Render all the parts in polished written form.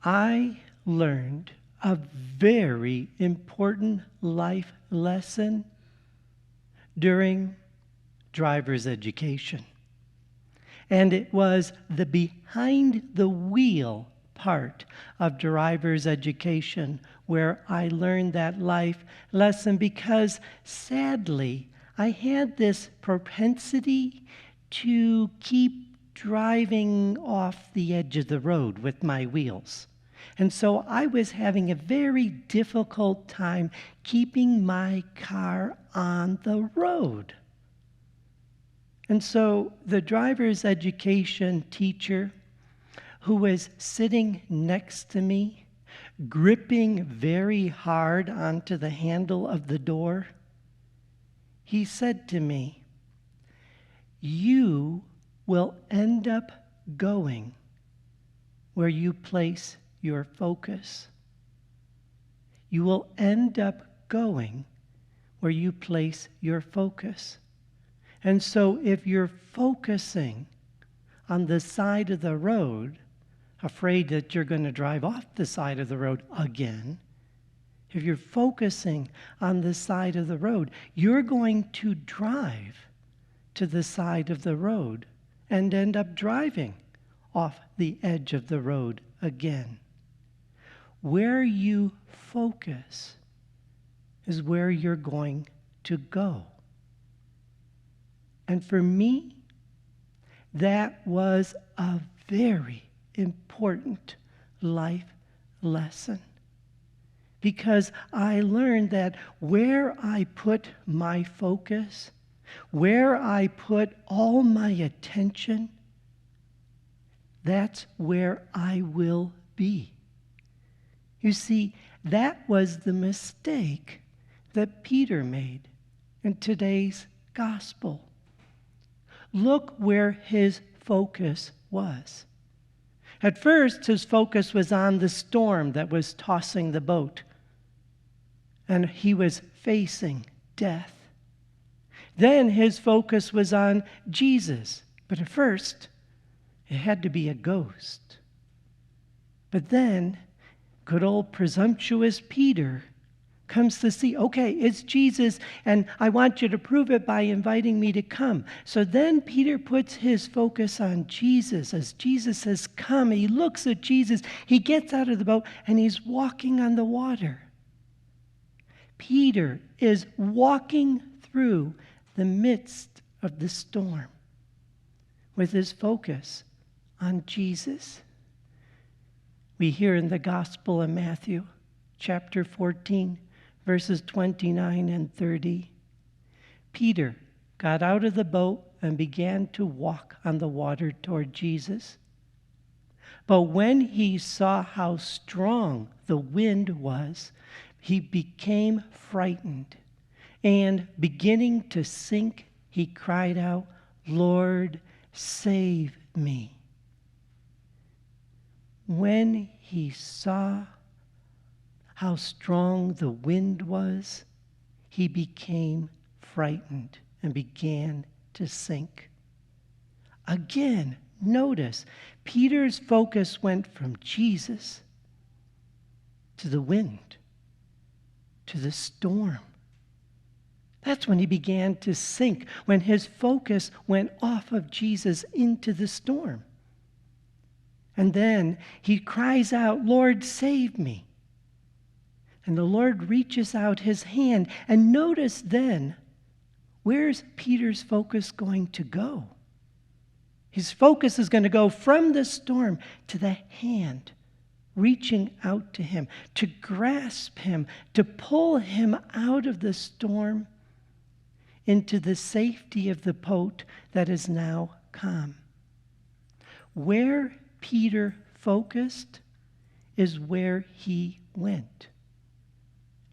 I learned a very important life lesson during driver's education. And it was the behind the wheel part of driver's education where I learned that life lesson, because sadly, I had this propensity to keep driving off the edge of the road with my wheels. And so I was having a very difficult time keeping my car on the road. And so the driver's education teacher, who was sitting next to me, gripping very hard onto the handle of the door, he said to me, "You will end up going where you place your focus. You will end up going where you place your focus. And so if you're focusing on the side of the road, afraid that you're going to drive off the side of the road again, if you're focusing on the side of the road, you're going to drive to the side of the road and end up driving off the edge of the road again. Where you focus is where you're going to go." And for me, that was a very important life lesson, because I learned that where I put my focus, where I put all my attention, that's where I will be. You see, that was the mistake that Peter made in today's gospel. Look where his focus was. At first, his focus was on the storm that was tossing the boat, and he was facing death. Then his focus was on Jesus, but at first, it had to be a ghost. But then, good old presumptuous Peter comes to see, okay, it's Jesus, and I want you to prove it by inviting me to come. So then Peter puts his focus on Jesus. As Jesus says, "Come," he looks at Jesus, he gets out of the boat, and he's walking on the water. Peter is walking through the midst of the storm with his focus on Jesus. We hear in the Gospel of Matthew, chapter 14, verses 29 and 30. Peter got out of the boat and began to walk on the water toward Jesus. But when he saw how strong the wind was, he became frightened, and beginning to sink, he cried out, "Lord, save me." When he saw how strong the wind was, he became frightened and began to sink. Again, notice, Peter's focus went from Jesus to the wind, to the storm. That's when he began to sink, when his focus went off of Jesus into the storm. And then he cries out, "Lord, save me." And the Lord reaches out his hand. And notice then, where's Peter's focus going to go? His focus is going to go from the storm to the hand, reaching out to him, to grasp him, to pull him out of the storm into the safety of the boat that is now calm. Where Peter focused is where he went.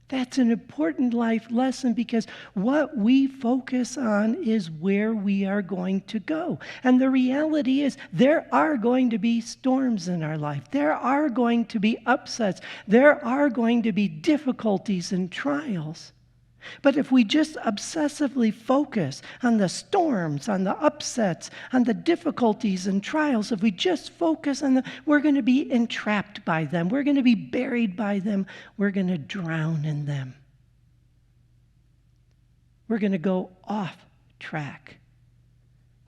That's an important life lesson, because what we focus on is where we are going to go. And the reality is there are going to be storms in our life. There are going to be upsets. There are going to be difficulties and trials. But if we just obsessively focus on the storms, on the upsets, on the difficulties and trials, if we just focus on them, we're going to be entrapped by them. We're going to be buried by them. We're going to drown in them. We're going to go off track.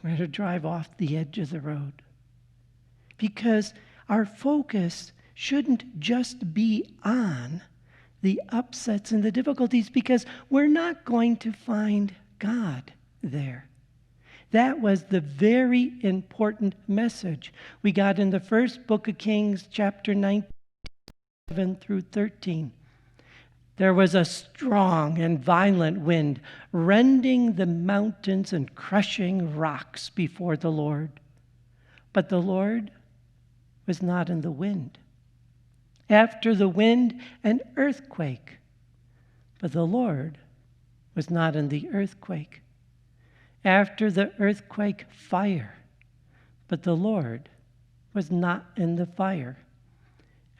We're going to drive off the edge of the road. Because our focus shouldn't just be on the upsets and the difficulties, because we're not going to find God there. That was the very important message we got in the first book of Kings, chapter 9, 7 through 13. There was a strong and violent wind, rending the mountains and crushing rocks before the Lord. But the Lord was not in the wind. After the wind, an earthquake. But the Lord was not in the earthquake. After the earthquake, fire. But the Lord was not in the fire.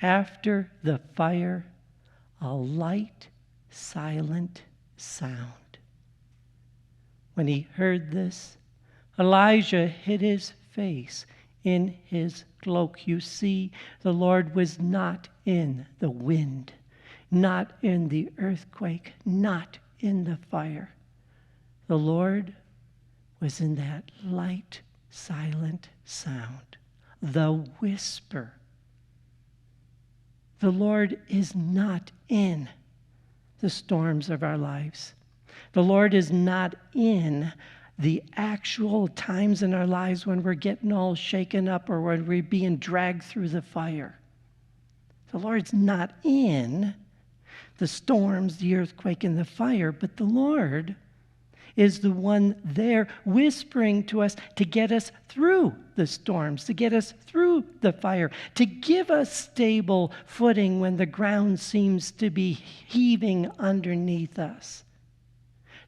After the fire, a light, silent sound. When he heard this, Elijah hid his face in his cloak. You see, the Lord was not in the wind, not in the earthquake, not in the fire. The Lord was in that light, silent sound, the whisper. The Lord is not in the storms of our lives. The Lord is not in the actual times in our lives when we're getting all shaken up or when we're being dragged through the fire. The Lord's not in the storms, the earthquake, and the fire, but the Lord is the one there whispering to us to get us through the storms, to get us through the fire, to give us stable footing when the ground seems to be heaving underneath us.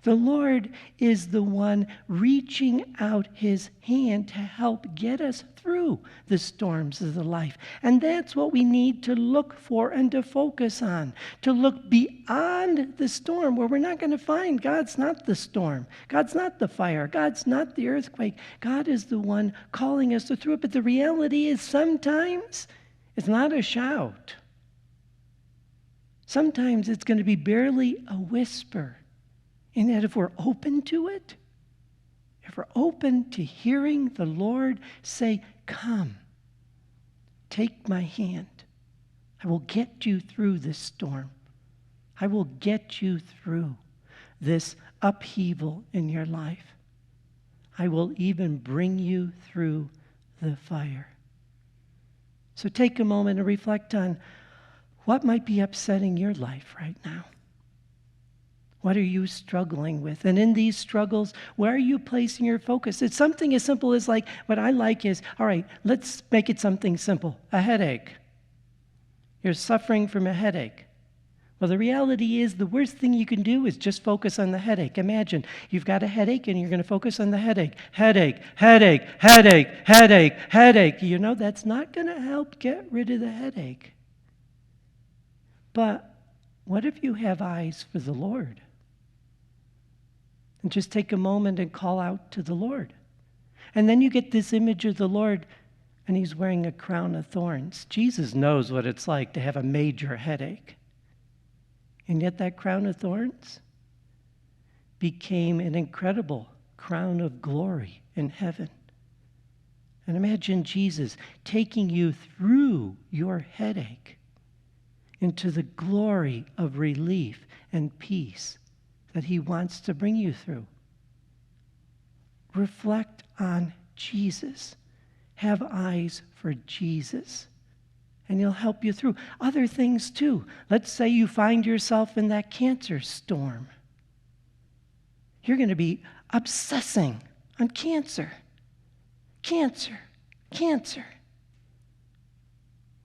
The Lord is the one reaching out his hand to help get us through the storms of the life. And that's what we need to look for and to focus on, to look beyond the storm where we're not going to find God's not the storm. God's not the fire. God's not the earthquake. God is the one calling us through it. But the reality is sometimes it's not a shout. Sometimes it's going to be barely a whisper. And that if we're open to it, if we're open to hearing the Lord say, come, take my hand. I will get you through this storm. I will get you through this upheaval in your life. I will even bring you through the fire. So take a moment and reflect on what might be upsetting your life right now. What are you struggling with? And in these struggles, where are you placing your focus? It's something as simple as like, what I like is, all right, let's make it something simple. A headache. You're suffering from a headache. Well, the reality is the worst thing you can do is just focus on the headache. Imagine you've got a headache and you're going to focus on the headache. Headache, headache, headache, headache, headache. You know, that's not going to help get rid of the headache. But what if you have eyes for the Lord? And just take a moment and call out to the Lord. And then you get this image of the Lord, and he's wearing a crown of thorns. Jesus knows what it's like to have a major headache. And yet that crown of thorns became an incredible crown of glory in heaven. And imagine Jesus taking you through your headache into the glory of relief and peace that he wants to bring you through. Reflect on Jesus. Have eyes for Jesus. And he'll help you through other things too. Let's say you find yourself in that cancer storm. You're going to be obsessing on cancer. Cancer. Cancer.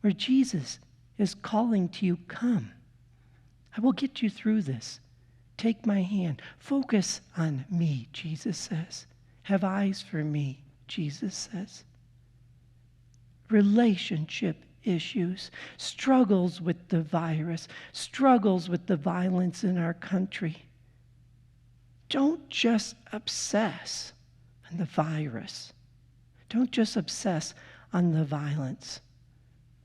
Where Jesus is calling to you, come. I will get you through this. Take my hand. Focus on me, Jesus says. Have eyes for me, Jesus says. Relationship issues, struggles with the virus, struggles with the violence in our country. Don't just obsess on the virus. Don't just obsess on the violence.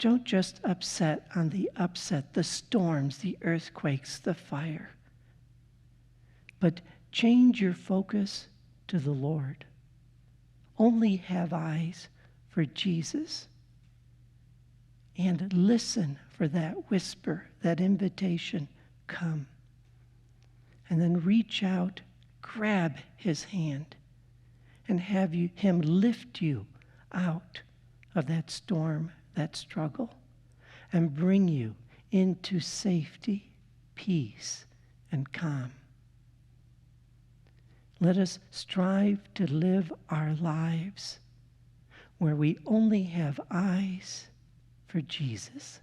Don't just upset on the upset, the storms, the earthquakes, the fire. But change your focus to the Lord. Only have eyes for Jesus. And listen for that whisper, that invitation, come. And then reach out, grab his hand, and have him lift you out of that storm, that struggle, and bring you into safety, peace, and calm. Let us strive to live our lives where we only have eyes for Jesus.